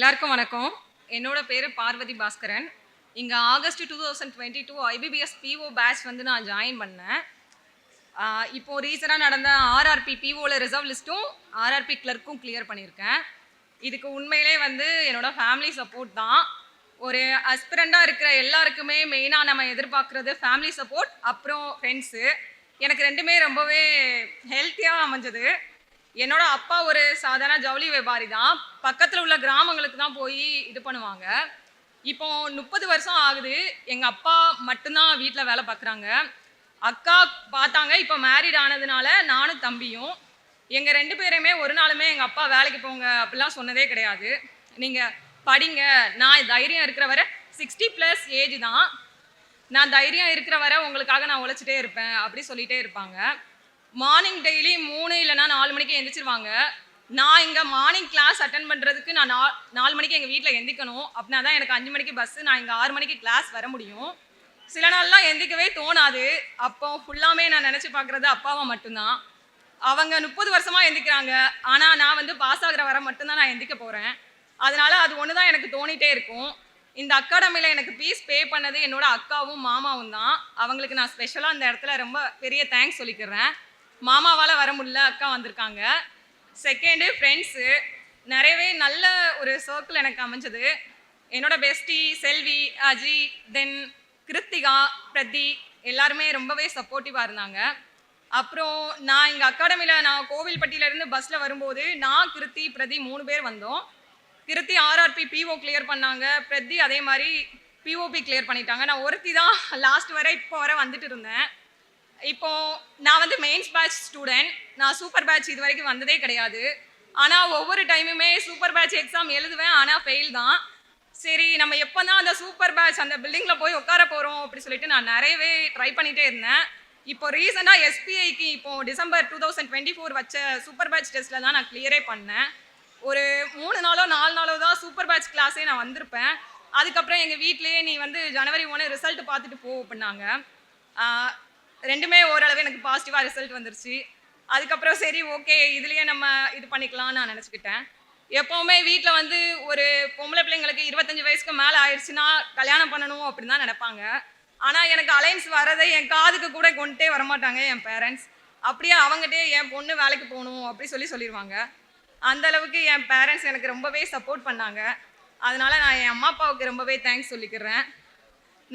எல்லாருக்கும் வணக்கம். என்னோட பேர் பார்வதி பாஸ்கரன். இங்கே ஆகஸ்ட் 2022 ஐபிபிஎஸ் பிஓ பேட்ச் வந்து நான் ஜாயின் பண்ணேன். இப்போது ரீசனாக நடந்த ஆர்ஆர்பி பிஓவில் ரிசர்வ் லிஸ்ட்டும் ஆர்ஆர்பி கிளர்க்கும் கிளியர் பண்ணியிருக்கேன். இதுக்கு உண்மையிலே வந்து என்னோட ஃபேமிலி சப்போர்ட் தான். ஒரு அஸ்பிரண்டாக இருக்கிற எல்லாருக்குமே மெயினாக நம்ம எதிர்பார்க்குறது ஃபேமிலி சப்போர்ட், அப்புறம் ஃப்ரெண்ட்ஸு. எனக்கு ரெண்டுமே ரொம்பவே ஹெல்த்தியாக அமைஞ்சது. என்னோட அப்பா ஒரு சாதாரண ஜவுளி வியாபாரி தான். பக்கத்தில் உள்ள கிராமங்களுக்கு தான் போய் இது பண்ணுவாங்க. இப்போ 30 வருஷம் ஆகுது. எங்கள் அப்பா மட்டும்தான் வீட்டில் வேலை பார்க்குறாங்க. அக்கா பார்த்தாங்க. இப்போ மேரிட் ஆனதுனால நானும் தம்பியும். எங்கள் 2 பேரையுமே ஒரு நாளுமே எங்கள் அப்பா வேலைக்கு போங்க அப்படிலாம் சொன்னதே கிடையாது. நீங்கள் படிங்க, நான் தைரியம் இருக்கிற வரை 60+ ஏஜ் தான், நான் தைரியம் இருக்கிற வரை உங்களுக்காக நான் உழைச்சிட்டே இருப்பேன் அப்படி சொல்லிகிட்டே இருப்பாங்க. மார்னிங் டெய்லி 3 இல்லைனா 4 மணிக்கு எந்திரிச்சிருவாங்க. நான் இங்கே மார்னிங் கிளாஸ் அட்டன் பண்ணுறதுக்கு நான் 4 மணிக்கு எங்கள் வீட்டில் எந்திக்கணும். அப்படின்னா தான் எனக்கு 5 மணிக்கு பஸ்ஸு, நான் இங்கே 6 மணிக்கு கிளாஸ் வர முடியும். சில நாள்லாம் எந்திக்கவே தோணாது. அப்போ ஃபுல்லாமே நான் நினச்சி பார்க்குறது அப்பாவை மட்டும்தான். அவங்க 30 வருஷமாக எந்திக்கிறாங்க. ஆனால் நான் வந்து பாஸ் ஆகிற வரை மட்டும்தான் நான் எந்திக்க போகிறேன். அதனால் அது ஒன்று தான் எனக்கு தோணிகிட்டே இருக்கும். இந்த அகாடமியில் எனக்கு ஃபீஸ் பே பண்ணது என்னோட அக்காவும் மாமாவும் தான். அவங்களுக்கு நான் ஸ்பெஷலாக இந்த இடத்துல ரொம்ப பெரிய தேங்க்ஸ் சொல்லிக்கிறேன். மாமாவால் வர முடியல, அக்கா வந்திருக்காங்க. Second friends. நிறையவே நல்ல ஒரு சர்க்கிள் எனக்கு அமைஞ்சது. என்னோட பெஸ்டி செல்வி, அஜி, தென் கிருத்திகா, பிரதி எல்லாருமே ரொம்பவே சப்போர்ட்டிவாக இருந்தாங்க. அப்புறம் நான் இங்கே அகாடமியில் நான் கோவில்பட்டியிலேருந்து பஸ்ஸில் வரும்போது நான் கிருத்தி பிரதி 3 பேர் வந்தோம். கிருத்தி ஆர்ஆர்பி பிஓ கிளியர் பண்ணாங்க. பிரதி அதே மாதிரி பிஓபி கிளியர் பண்ணிட்டாங்க. நான் ஒருத்தி தான் லாஸ்ட் வரை இப்போ வரை வந்துட்டு இருந்தேன். இப்போது நான் வந்து மெயின்ஸ் பேட்ச் ஸ்டூடெண்ட். நான் சூப்பர் பேட்ச் இது வரைக்கும் வந்ததே கிடையாது. ஆனால் ஒவ்வொரு டைமுமே சூப்பர் பேட்ச் எக்ஸாம் எழுதுவேன், ஆனால் ஃபெயில் தான். சரி, நம்ம எப்போ தான் அந்த சூப்பர் பேட்ச் அந்த பில்டிங்கில் போய் உட்கார போகிறோம் அப்படி சொல்லிட்டு நான் நிறையவே ட்ரை பண்ணிகிட்டே இருந்தேன். இப்போ ரீசெண்டாக எஸ்பிஐக்கு இப்போது டிசம்பர் 2024 வச்ச சூப்பர் பேட்ச் டெஸ்ட்டில் தான் நான் கிளியரே பண்ணேன். ஒரு 3 நாளோ 4 நாளோ தான் சூப்பர் பேட்ச் கிளாஸே நான் வந்திருப்பேன். அதுக்கப்புறம் எங்கள் வீட்லேயே நீ வந்து ஜனவரி 1 ரிசல்ட் பார்த்துட்டு போ அப்படின்னாங்க. ரெண்டுமே ஓரளவு எனக்கு பாசிட்டிவாக ரிசல்ட் வந்துருச்சு. அதுக்கப்புறம் சரி ஓகே, இதுலேயே நம்ம இது பண்ணிக்கலாம்னு நான் நினச்சிக்கிட்டேன். எப்போவுமே வீட்டில் வந்து ஒரு பொம்பளை பிள்ளைங்களுக்கு 25 வயசுக்கு மேலே ஆயிடுச்சுன்னா கல்யாணம் பண்ணணும் அப்படின்னு தான் நினைப்பாங்க. ஆனால் எனக்கு அலைன்ஸ் வரதை என் காதுக்கு கூட கொண்டுட்டே வரமாட்டாங்க என் பேரண்ட்ஸ். அப்படியே அவங்ககிட்டே என் பொண்ணு வேலைக்கு போகணும் அப்படி சொல்லிடுவாங்க. அந்தளவுக்கு என் பேரண்ட்ஸ் எனக்கு ரொம்பவே சப்போர்ட் பண்ணாங்க. அதனால் நான் என் அம்மா அப்பாவுக்கு ரொம்பவே தேங்க்ஸ் சொல்லிக்கிறேன்.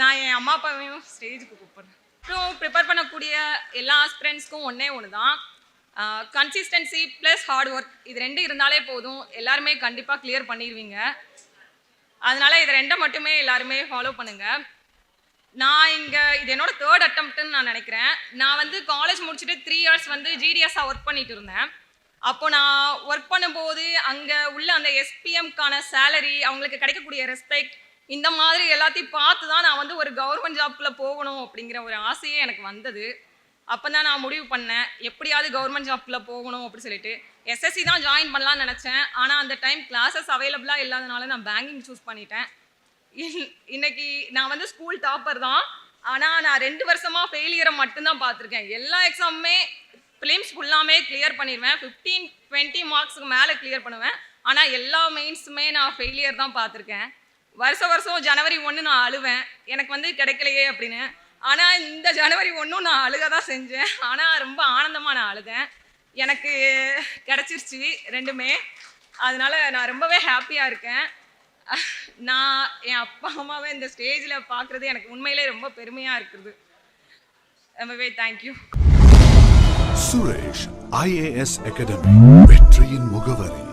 நான் என் அம்மா அப்பாவையும் ஸ்டேஜுக்கு கூப்பிட்றேன். அப்புறம் ப்ரிப்பேர் பண்ணக்கூடிய எல்லா ஆஸ்பிரண்ட்ஸ்க்கும் ஒன்று தான், கன்சிஸ்டன்சி ப்ளஸ் ஹார்ட் ஒர்க். இது 2 இருந்தாலே போதும், எல்லாருமே கண்டிப்பாக கிளியர் பண்ணிடுவீங்க. அதனால் இது 2 மட்டுமே எல்லாருமே ஃபாலோ பண்ணுங்கள். நான் இங்கே இது என்னோட 3rd அட்டம்ப்ட்னு நான் நினைக்கிறேன். நான் வந்து காலேஜ் முடிச்சுட்டு 3 இயர்ஸ் வந்து ஜிடிஎஸ்ஸாக ஒர்க் பண்ணிட்டு இருந்தேன். அப்போது நான் ஒர்க் பண்ணும்போது அங்கே உள்ள அந்த எஸ்பிஎம்க்கான சேலரி, அவங்களுக்கு கிடைக்கக்கூடிய ரெஸ்பெக்ட், இந்த மாதிரி எல்லாத்தையும் பார்த்து தான் நான் வந்து ஒரு கவர்மெண்ட் ஜாப்குள்ளே போகணும் அப்படிங்கிற ஒரு ஆசையே எனக்கு வந்தது. அப்போ தான் நான் முடிவு பண்ணேன், எப்படியாவது கவர்மெண்ட் ஜாப்குள்ளே போகணும் அப்படி சொல்லிட்டு. எஸ்எஸ்சி தான் ஜாயின் பண்ணலான்னு நினச்சேன். ஆனால் அந்த டைம் கிளாஸஸ் அவைலபிளாக இல்லாதனால நான் பேங்கிங் சூஸ் பண்ணிட்டேன். இன்னைக்கு நான் வந்து ஸ்கூல் டாப்பர் தான். ஆனால் நான் 2 வருஷமாக ஃபெயிலியரை மட்டும்தான் பார்த்துருக்கேன். எல்லா எக்ஸாமுமே ப்ரிலிம்ஸ் ஃபுல்லாமே கிளியர் பண்ணிடுவேன். 15-20 மார்க்ஸுக்கு மேலே கிளியர் பண்ணுவேன். ஆனால் எல்லா மெயின்ஸுமே நான் ஃபெயிலியர் தான் பார்த்துருக்கேன். வருஷம் ஜனவரி 1 நான் அழுவேன், எனக்கு வந்து கிடைக்கலையே அப்படின்னு. ஆனால் இந்த ஜனவரி 1 நான் அழுக தான் செஞ்சேன். ஆனால் ரொம்ப ஆனந்தமாக நான் அழுதேன். எனக்கு கிடச்சிருச்சு 2மே. அதனால் நான் ரொம்பவே ஹாப்பியாக இருக்கேன். நான் என் அப்பா அம்மாவை இந்த ஸ்டேஜில் பார்க்குறது எனக்கு உண்மையிலே ரொம்ப பெருமையாக இருக்குது. ரொம்பவே தேங்க்யூ. சுரேஷ் IAS அகாடமி, வெற்றியின் முகவரி.